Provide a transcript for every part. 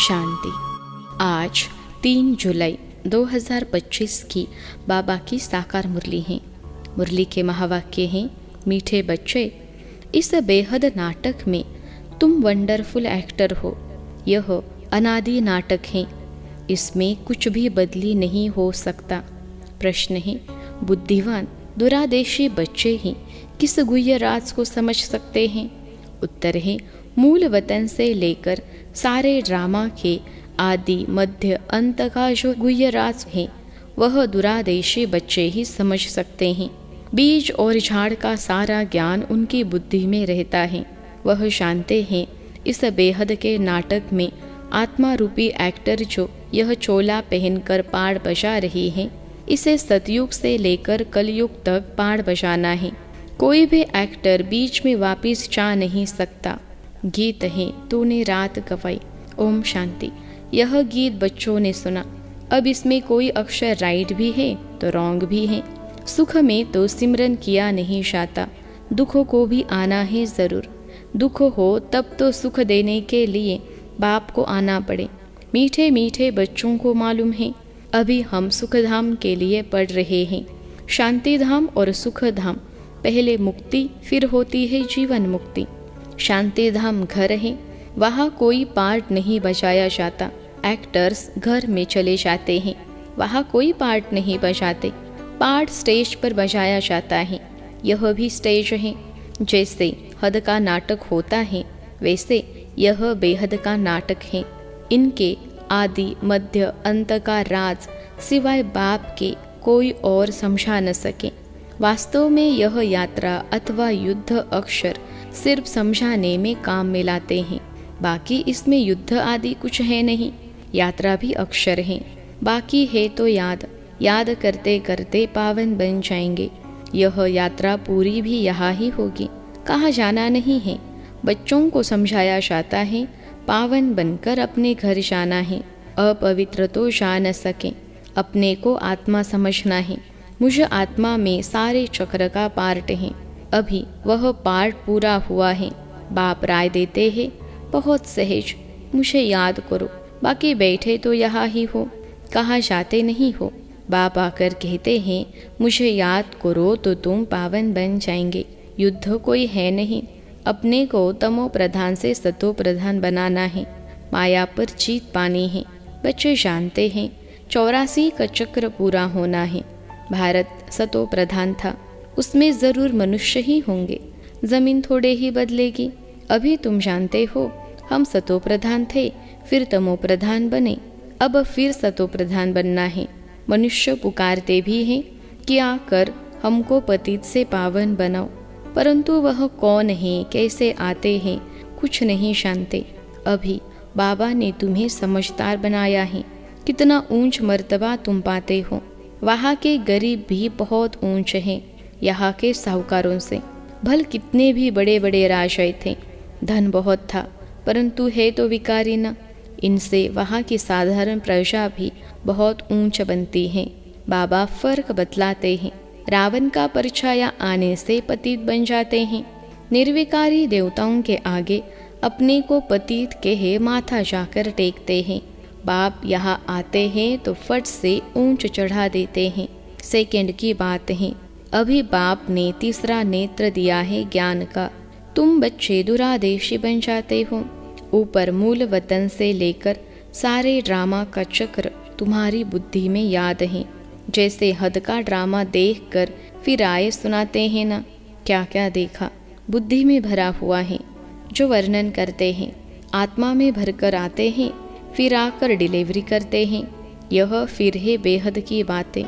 शांति। आज 3 जुलाई 2025 की बाबा की साकार मुरली है। मुरली के महावाक्य हैं, मीठे बच्चे, इस बेहद नाटक में तुम वंडरफुल एक्टर हो। यह अनादि नाटक है, इसमें कुछ भी बदली नहीं हो सकता। प्रश्न है, बुद्धिवान दुरादेशी बच्चे ही किस गुह्य राज को समझ सकते हैं? उत्तर है, मूल वतन से लेकर सारे ड्रामा के आदि मध्य अंत का जो गुह्य राज है वह दुरादेशी बच्चे ही समझ सकते हैं। बीज और झाड़ का सारा ज्ञान उनकी बुद्धि में रहता है। वह जानते हैं इस बेहद के नाटक में आत्मा रूपी एक्टर जो यह चोला पहनकर पाड़ बजा रही है, इसे सतयुग से लेकर कलयुग तक पाड़ बजाना है। कोई भी एक्टर बीच में वापिस जा नहीं सकता। गीत है तूने रात गवाई। ओम शांति। यह गीत बच्चों ने सुना। अब इसमें कोई अक्षर राइट भी है तो रॉन्ग भी है। सुख में तो सिमरन किया नहीं जाता, दुखों को भी आना है जरूर। दुख हो तब तो सुख देने के लिए बाप को आना पड़े। मीठे मीठे बच्चों को मालूम है, अभी हम सुखधाम के लिए पढ़ रहे हैं। शांति धाम और सुख धाम, पहले मुक्ति फिर होती है जीवन मुक्ति। शांति धाम घर है, वहाँ कोई पार्ट नहीं बजाया जाता। एक्टर्स घर में चले जाते हैं, वहाँ कोई पार्ट नहीं बजाते। पार्ट स्टेज पर बजाया जाता है। यह भी स्टेज है। जैसे हद का नाटक होता है वैसे यह बेहद का नाटक है। इनके आदि मध्य अंत का राज सिवाय बाप के कोई और समझा न सके। वास्तव में यह यात्रा अथवा युद्ध अक्षर सिर्फ समझाने में काम में लाते हैं। बाकी इसमें युद्ध आदि कुछ है नहीं। यात्रा भी अक्षर है, बाकी है तो याद। याद करते करते पावन बन जाएंगे। यह यात्रा पूरी भी यहाँ ही होगी, कहाँ जाना नहीं है। बच्चों को समझाया जाता है पावन बनकर अपने घर जाना है। अपवित्र तो जा न सके, अपने को आत्मा समझना है। मुझे आत्मा में सारे चक्र का पार्ट है। अभी वह पार्ट पूरा हुआ है। बाप राय देते हैं, बहुत सहज, मुझे याद करो, बाकी बैठे तो यहाँ ही हो, कहाँ जाते नहीं हो। बाप आकर कहते हैं मुझे याद करो तो तुम पावन बन जाएंगे। युद्ध कोई है नहीं, अपने को तमो प्रधान से सतो प्रधान बनाना है। माया पर जीत पानी है। बच्चे जानते हैं 84 का चक्र पूरा होना है। भारत सतो प्रधान था, उसमें जरूर मनुष्य ही होंगे। जमीन थोड़े ही बदलेगी। अभी तुम जानते हो हम सतो प्रधान थे, फिर तमो प्रधान बने, अब फिर सतो प्रधान बनना है। मनुष्य पुकारते भी हैं कि आकर हमको पतित से पावन बनाओ, परंतु वह कौन है, कैसे आते हैं, कुछ नहीं जानते। अभी बाबा ने तुम्हें समझदार बनाया है। कितना ऊंच मर्तबा तुम पाते हो। वहाँ के गरीब भी बहुत ऊंच हैं यहाँ के साहूकारों से। भल कितने भी बड़े बड़े राजाई थे, धन बहुत था, परंतु है तो विकारी न। इनसे वहाँ की साधारण प्रजा भी बहुत ऊंच बनती है। बाबा फर्क बतलाते हैं। रावण का परछाया आने से पतित बन जाते हैं। निर्विकारी देवताओं के आगे अपने को पतित कहे माथा जाकर टेकते हैं। बाप यहाँ आते हैं तो फट से ऊंच चढ़ा देते हैं। सेकंड की बात है, अभी बाप ने तीसरा नेत्र दिया है ज्ञान का। तुम बच्चे दुरादेशी बन जाते हो। ऊपर मूल वतन से लेकर सारे ड्रामा का चक्र तुम्हारी बुद्धि में याद है। जैसे हद का ड्रामा देखकर फिर आए सुनाते हैं ना, क्या क्या देखा, बुद्धि में भरा हुआ है। जो वर्णन करते हैं आत्मा में भरकर आते हैं, फिर आकर डिलीवरी करते हैं। यह फिर है बेहद की बातें।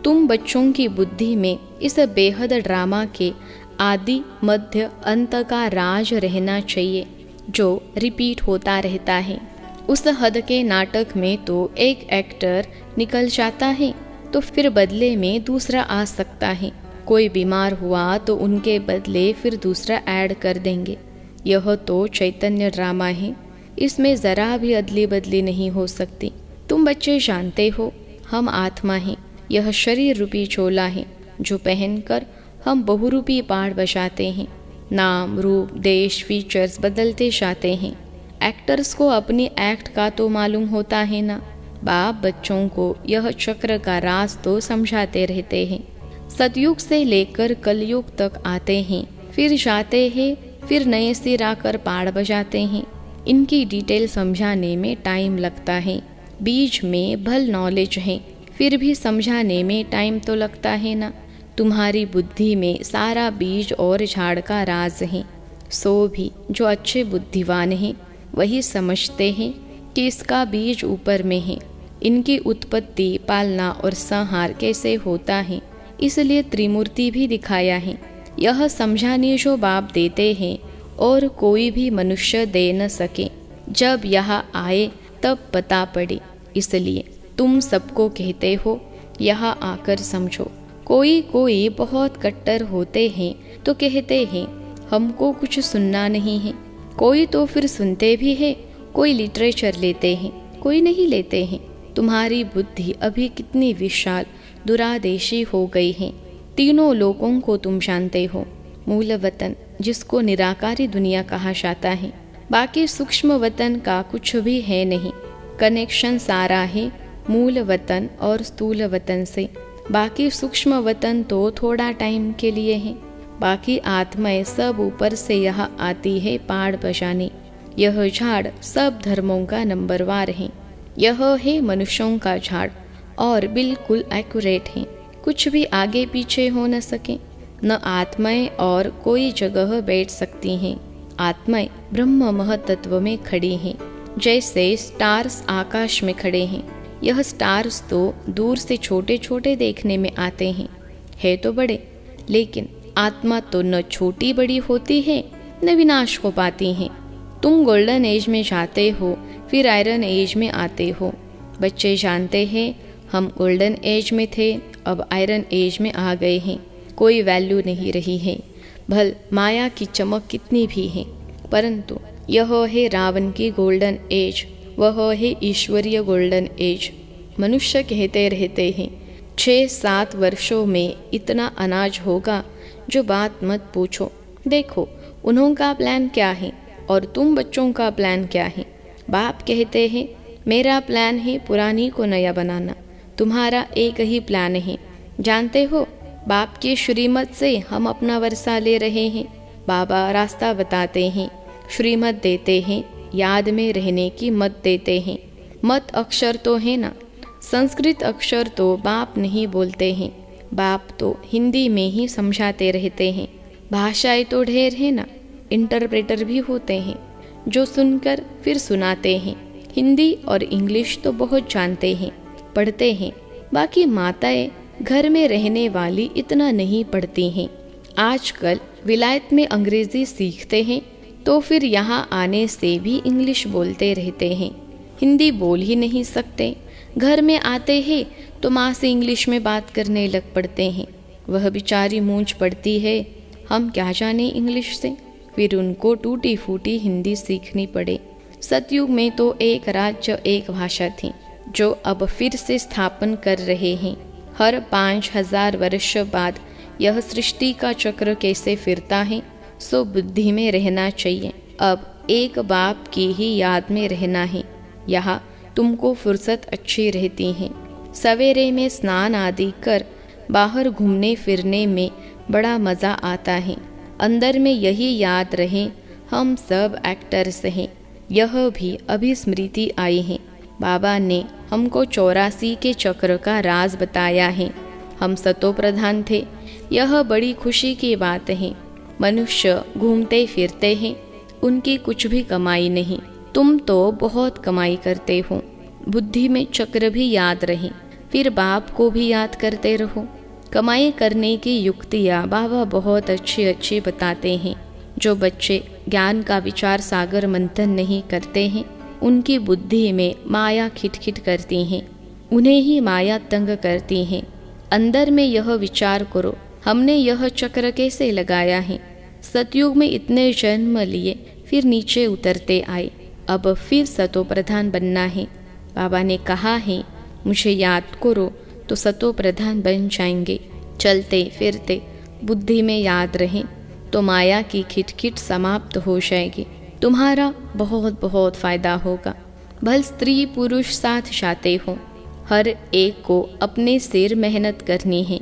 तुम बच्चों की बुद्धि में इस बेहद ड्रामा के आदि मध्य अंत का राज रहना चाहिए, जो रिपीट होता रहता है। उस हद के नाटक में तो एक एक्टर निकल जाता है तो फिर बदले में दूसरा आ सकता है। कोई बीमार हुआ तो उनके बदले फिर दूसरा ऐड कर देंगे। यह तो चैतन्य ड्रामा है, इसमें जरा भी अदली बदली नहीं हो सकती। तुम बच्चे जानते हो हम आत्मा हैं। यह शरीर रूपी चोला है जो पहनकर हम बहुरूपी पाठ बजाते हैं। नाम रूप देश फीचर्स बदलते जाते हैं। एक्टर्स को अपनी एक्ट का तो मालूम होता है ना। बाप बच्चों को यह चक्र का राज तो समझाते रहते हैं। सतयुग से लेकर कलयुग तक आते हैं, फिर जाते हैं, फिर नए सिर आकर पाड़ बजाते हैं। इनकी डिटेल समझाने में टाइम लगता है। बीज में भल नॉलेज है, फिर भी समझाने में टाइम तो लगता है ना। तुम्हारी बुद्धि में सारा बीज और झाड़ का राज है। सो भी जो अच्छे बुद्धिवान हैं वही समझते हैं कि इसका बीज ऊपर में है। इनकी उत्पत्ति, पालना और संहार कैसे होता है, इसलिए त्रिमूर्ति भी दिखाया है। यह समझाने जो बाप देते हैं और कोई भी मनुष्य दे न सके। जब यहाँ आए तब पता पड़े, इसलिए तुम सबको कहते हो यहाँ आकर समझो। कोई कोई बहुत कट्टर होते हैं तो कहते हैं हमको कुछ सुनना नहीं है। कोई तो फिर सुनते भी है, कोई लिटरेचर लेते हैं, कोई नहीं लेते हैं। तुम्हारी बुद्धि अभी कितनी विशाल दुरादेशी हो गई है। तीनों लोगों को तुम जानते हो। मूल वतन जिसको निराकारी दुनिया कहा जाता है, बाकी सूक्ष्म वतन का कुछ भी है नहीं। कनेक्शन सारा है मूल वतन और स्थूल वतन से। बाकी सूक्ष्म वतन तो थोड़ा टाइम के लिए है। बाकी आत्माएं सब ऊपर से यहाँ आती है पाड़ बजाने। यह झाड़ सब धर्मों का नंबरवार है। यह है मनुष्यों का झाड़ और बिल्कुल एक्यूरेट है। कुछ भी आगे पीछे हो न सके। न आत्माएं और कोई जगह बैठ सकती हैं। आत्माएं ब्रह्म महतत्व में खड़ी हैं, जैसे स्टार्स आकाश में खड़े हैं। यह स्टार्स तो दूर से छोटे छोटे देखने में आते हैं, है तो बड़े, लेकिन आत्मा तो न छोटी बड़ी होती है न विनाश को पाती है। तुम गोल्डन एज में जाते हो, फिर आयरन एज में आते हो। बच्चे जानते हैं हम गोल्डन एज में थे, अब आयरन एज में आ गए हैं। कोई वैल्यू नहीं रही है। भल माया की चमक कितनी भी है, परंतु यह है रावण की गोल्डन एज, वह है ईश्वरीय गोल्डन एज। मनुष्य कहते रहते हैं 6-7 वर्षों में इतना अनाज होगा, जो बात मत पूछो। देखो उन्हों का प्लान क्या है और तुम बच्चों का प्लान क्या है। बाप कहते हैं मेरा प्लान है पुरानी को नया बनाना, तुम्हारा एक ही प्लान है। जानते हो बाप के श्रीमत से हम अपना वर्षा ले रहे हैं। बाबा रास्ता बताते हैं, श्रीमत देते हैं, याद में रहने की मत देते हैं। मत अक्षर तो है ना, संस्कृत अक्षर तो बाप नहीं बोलते हैं। बाप तो हिंदी में ही समझाते रहते हैं। भाषाएं तो ढेर है ना, इंटरप्रेटर भी होते हैं जो सुनकर फिर सुनाते हैं। हिंदी और इंग्लिश तो बहुत जानते हैं, पढ़ते हैं। बाकी माताएं घर में रहने वाली इतना नहीं पढ़ती हैं। आजकल विलायत में अंग्रेजी सीखते हैं तो फिर यहाँ आने से भी इंग्लिश बोलते रहते हैं। हिंदी बोल ही नहीं सकते। घर में आते हैं तो माँ से इंग्लिश में बात करने लग पड़ते हैं। वह बेचारी मूंछ पड़ती है, हम क्या जाने इंग्लिश से। फिर उनको टूटी फूटी हिंदी सीखनी पड़े। सतयुग में तो एक राज्य एक भाषा थी, जो अब फिर से स्थापन कर रहे हैं। हर 5000 वर्ष बाद यह सृष्टि का चक्र कैसे फिरता है, सो बुद्धि में रहना चाहिए। अब एक बाप की ही याद में रहना है। यहाँ तुमको फुर्सत अच्छी रहती है। सवेरे में स्नान आदि कर बाहर घूमने फिरने में बड़ा मज़ा आता है। अंदर में यही याद रहे हम सब एक्टर्स हैं। यह भी अभी स्मृति आई है। बाबा ने हमको 84 के चक्र का राज बताया है। हम सतो प्रधान थे, यह बड़ी खुशी की बात है। मनुष्य घूमते फिरते हैं, उनकी कुछ भी कमाई नहीं। तुम तो बहुत कमाई करते हो। बुद्धि में चक्र भी याद रहे, फिर बाप को भी याद करते रहो। कमाई करने की युक्तियाँ बाबा बहुत अच्छी अच्छी बताते हैं। जो बच्चे ज्ञान का विचार सागर मंथन नहीं करते हैं, उनकी बुद्धि में माया खिटखिट करती हैं, उन्हें ही माया तंग करती हैं। अंदर में यह विचार करो, हमने यह चक्र कैसे लगाया है। सतयुग में इतने जन्म लिए, फिर नीचे उतरते आए, अब फिर सतो प्रधान बनना है। बाबा ने कहा है मुझे याद करो तो सतो प्रधान बन जाएंगे। चलते फिरते बुद्धि में याद रहें तो माया की खिटखिट समाप्त हो जाएगी। तुम्हारा बहुत बहुत फायदा होगा। भले स्त्री पुरुष साथ जाते हो, हर एक को अपने सिर मेहनत करनी है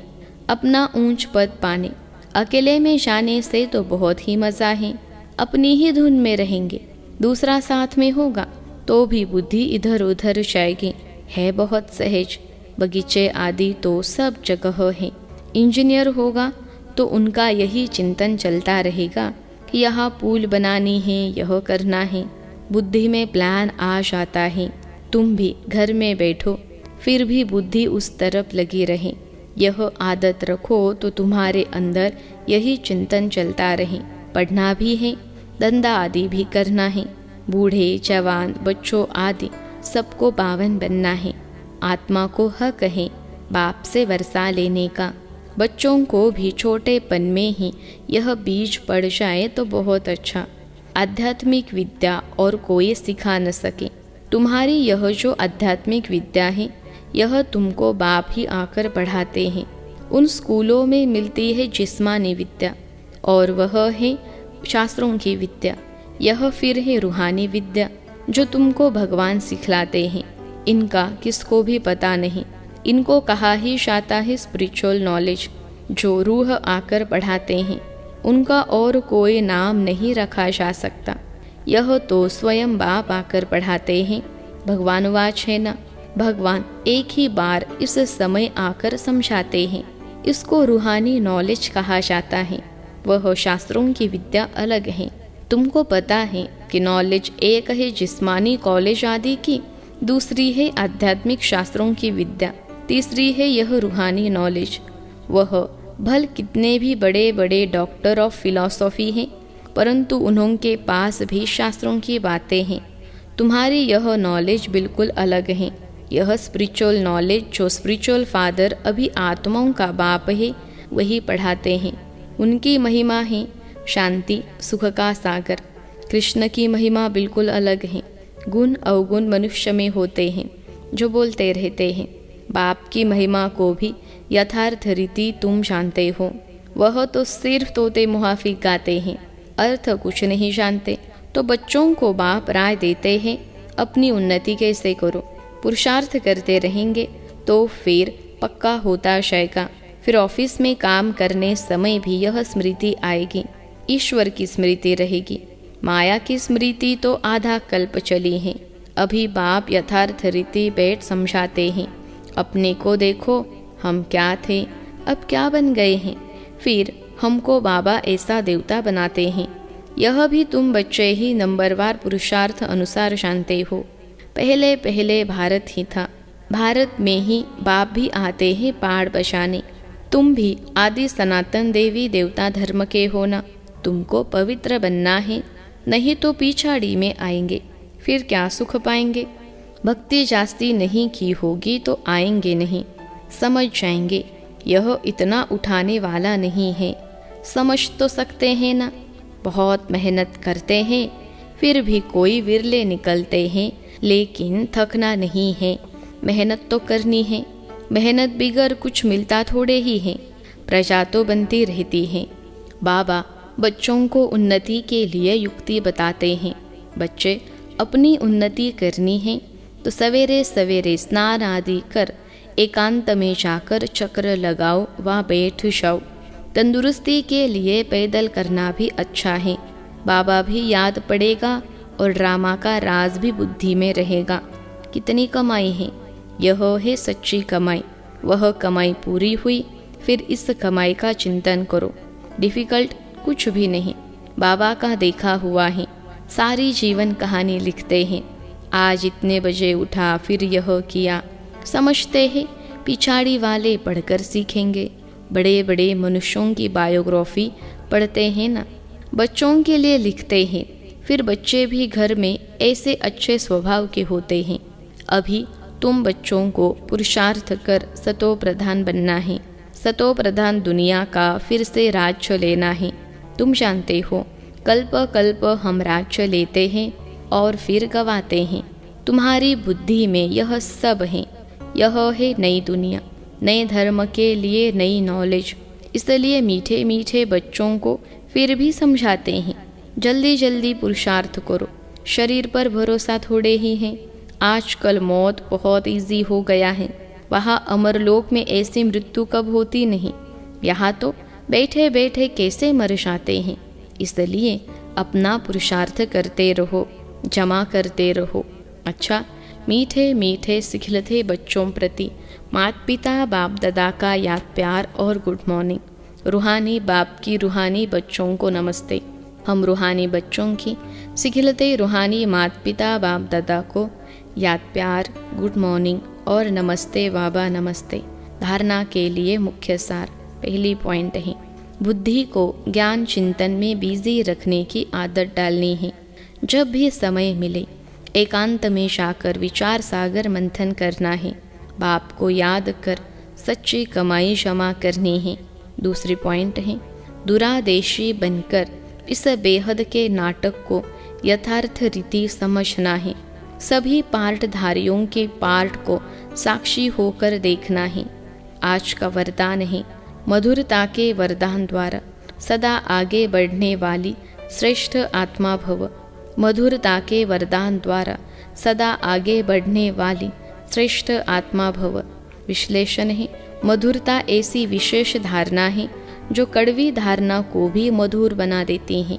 अपना ऊंच पद पाने। अकेले में जाने से तो बहुत ही मज़ा है, अपनी ही धुन में रहेंगे। दूसरा साथ में होगा तो भी बुद्धि इधर उधर जाएगी। है बहुत सहज। बगीचे आदि तो सब जगह है। इंजीनियर होगा तो उनका यही चिंतन चलता रहेगा कि यहाँ पुल बनानी है, यह करना है। बुद्धि में प्लान आ जाता है। तुम भी घर में बैठो फिर भी बुद्धि उस तरफ लगी रहे। यह आदत रखो तो तुम्हारे अंदर यही चिंतन चलता रहे। पढ़ना भी है, धंधा आदि भी करना है। बूढ़े जवान बच्चों आदि सबको पावन बनना है। आत्मा को हक है बाप से वर्षा लेने का। बच्चों को भी छोटेपन में ही यह बीज पड़ जाए तो बहुत अच्छा। आध्यात्मिक विद्या और कोई सिखा न सके। तुम्हारी यह जो आध्यात्मिक विद्या है यह तुमको बाप ही आकर पढ़ाते हैं। उन स्कूलों में मिलती है जिस्मानी विद्या और वह है शास्त्रों की विद्या। यह फिर है रूहानी विद्या जो तुमको भगवान सिखलाते हैं। इनका किसको भी पता नहीं। इनको कहा ही जाता है स्पिरिचुअल नॉलेज, जो रूह आकर पढ़ाते हैं। उनका और कोई नाम नहीं रखा जा सकता। यह तो स्वयं बाप आकर पढ़ाते हैं। भगवान वाच है ना, भगवान एक ही बार इस समय आकर समझाते हैं। इसको रूहानी नॉलेज कहा जाता है। वह शास्त्रों की विद्या अलग है। तुमको पता है कि नॉलेज एक है जिस्मानी कॉलेज आदि की, दूसरी है आध्यात्मिक शास्त्रों की विद्या, तीसरी है यह रूहानी नॉलेज। वह भल कितने भी बड़े बड़े डॉक्टर ऑफ फिलॉसफी हैं, परंतु उन्होंने पास भी शास्त्रों की बातें हैं। तुम्हारी यह नॉलेज बिल्कुल अलग है। यह स्पिरिचुअल नॉलेज जो स्पिरिचुअल फादर अभी आत्माओं का बाप है वही पढ़ाते हैं। उनकी महिमा है शांति सुख का सागर। कृष्ण की महिमा बिल्कुल अलग है। गुण अवगुण मनुष्य में होते हैं जो बोलते रहते हैं। बाप की महिमा को भी यथार्थ रीति तुम जानते हो। वह तो सिर्फ तोते मुहाफिक गाते हैं, अर्थ कुछ नहीं जानते। तो बच्चों को बाप राय देते हैं अपनी उन्नति कैसे करो। पुरुषार्थ करते रहेंगे तो फिर पक्का होता जाएगा। फिर ऑफिस में काम करने समय भी यह स्मृति आएगी, ईश्वर की स्मृति रहेगी। माया की स्मृति तो आधा कल्प चली है। अभी बाप यथार्थ रीति बैठ समझाते हैं। अपने को देखो, हम क्या थे अब क्या बन गए हैं। फिर हमको बाबा ऐसा देवता बनाते हैं। यह भी तुम बच्चे ही नंबरवार पुरुषार्थ अनुसार जानते हो। पहले पहले भारत ही था। भारत में ही बाप भी आते हैं पहाड़ बचाने। तुम भी आदि सनातन देवी देवता धर्म के हो ना। तुमको पवित्र बनना है, नहीं तो पिछाड़ी में आएंगे। फिर क्या सुख पाएंगे। भक्ति जास्ती नहीं की होगी तो आएंगे नहीं। समझ जाएंगे यह इतना उठाने वाला नहीं है। समझ तो सकते हैं ना। बहुत मेहनत करते हैं फिर भी कोई विरले निकलते हैं, लेकिन थकना नहीं है। मेहनत तो करनी है। मेहनत बिगर कुछ मिलता थोड़े ही है। प्रजा तो बनती रहती है। बाबा बच्चों को उन्नति के लिए युक्ति बताते हैं। बच्चे अपनी उन्नति करनी है तो सवेरे सवेरे स्नान आदि कर एकांत में जाकर चक्र लगाओ व बैठ जाओ। तंदुरुस्ती के लिए पैदल करना भी अच्छा है। बाबा भी याद पड़ेगा और ड्रामा का राज भी बुद्धि में रहेगा। कितनी कमाई है, यह है सच्ची कमाई। वह कमाई पूरी हुई फिर इस कमाई का चिंतन करो। डिफिकल्ट कुछ भी नहीं। बाबा का देखा हुआ है। सारी जीवन कहानी लिखते हैं। आज इतने बजे उठा फिर यह किया। समझते हैं पिछाड़ी वाले पढ़कर सीखेंगे। बड़े बड़े मनुष्यों की बायोग्राफी पढ़ते हैं ना। बच्चों के लिए लिखते हैं। फिर बच्चे भी घर में ऐसे अच्छे स्वभाव के होते हैं। अभी तुम बच्चों को पुरुषार्थ कर सतो प्रधान बनना है। सतो प्रधान दुनिया का फिर से राज्य लेना है। तुम जानते हो कल्प कल्प हम राज्य लेते हैं और फिर गवाते हैं। तुम्हारी बुद्धि में यह सब है। यह है नई दुनिया, नए धर्म के लिए नई नॉलेज। इसलिए मीठे मीठे बच्चों को फिर भी समझाते हैं। जल्दी जल्दी पुरुषार्थ करो। शरीर पर भरोसा थोड़े ही है। आजकल मौत बहुत इजी हो गया है। वहाँ अमरलोक में ऐसी मृत्यु कब होती नहीं। यहाँ तो बैठे बैठे कैसे मर जाते हैं। इसलिए अपना पुरुषार्थ करते रहो, जमा करते रहो। अच्छा, मीठे मीठे सिखलते बच्चों प्रति माता पिता बाप दादा का याद प्यार और गुड मॉर्निंग। रूहानी बाप की रूहानी बच्चों को नमस्ते। हम रूहानी बच्चों की सिखलते रूहानी माता पिता बाप दादा को याद प्यार, गुड मॉर्निंग और नमस्ते बाबा नमस्ते। धारणा के लिए मुख्य सार। पहली पॉइंट है, बुद्धि को ज्ञान चिंतन में बिजी रखने की आदत डालनी है। जब भी समय मिले एकांत में जाकर विचार सागर मंथन करना है। बाप को याद कर सच्ची कमाई जमा करनी है। दूसरी पॉइंट है, दुरादेशी बनकर इस बेहद के नाटक को यथार्थ रीति समझना है। सभी पार्टधारियों के पार्ट को साक्षी होकर देखना है। आज का वरदान है, मधुरता के वरदान द्वारा सदा आगे बढ़ने वाली श्रेष्ठ आत्मा भव। मधुरता के वरदान द्वारा सदा आगे बढ़ने वाली श्रेष्ठ आत्मा भव। विश्लेषण है, मधुरता ऐसी विशेष धारणा है जो कड़वी धारणा को भी मधुर बना देती है।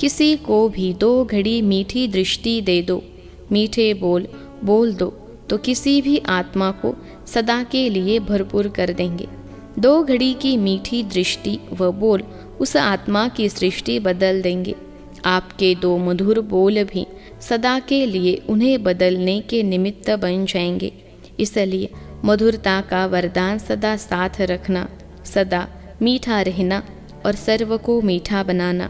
किसी को भी 2 घड़ी मीठी दृष्टि दे दो, मीठे बोल बोल दो तो किसी भी आत्मा को सदा के लिए भरपूर कर देंगे। 2 घड़ी की मीठी दृष्टि व बोल उस आत्मा की सृष्टि बदल देंगे। आपके 2 मधुर बोल भी सदा के लिए उन्हें बदलने के निमित्त बन जाएंगे। इसलिए मधुरता का वरदान सदा साथ रखना, सदा मीठा रहना और सर्व को मीठा बनाना।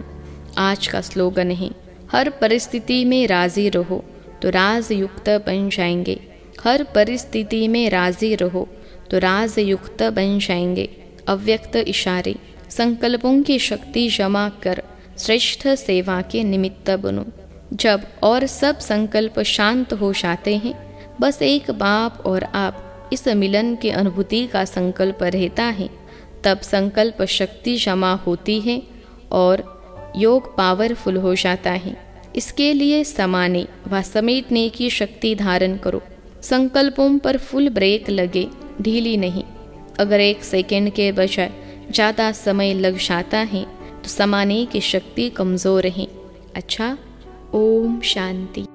आज का स्लोगन है, हर परिस्थिति में राजी रहो तो राजयुक्त बन जाएंगे। हर परिस्थिति में राजी रहो तो राजयुक्त बन जाएंगे। अव्यक्त इशारे, संकल्पों की शक्ति जमा कर श्रेष्ठ सेवा के निमित्त बनो। जब और सब संकल्प शांत हो जाते हैं, बस एक बाप और आप इस मिलन की अनुभूति का संकल्प रहता है, तब संकल्प शक्ति जमा होती है और योग पावरफुल हो जाता है। इसके लिए समाने व समेटने की शक्ति धारण करो। संकल्पों पर फुल ब्रेक लगे, ढीली नहीं। अगर 1 सेकंड के बजाय ज़्यादा समय लग जाता है तो समाने की शक्ति कमज़ोर है। अच्छा, ओम शांति।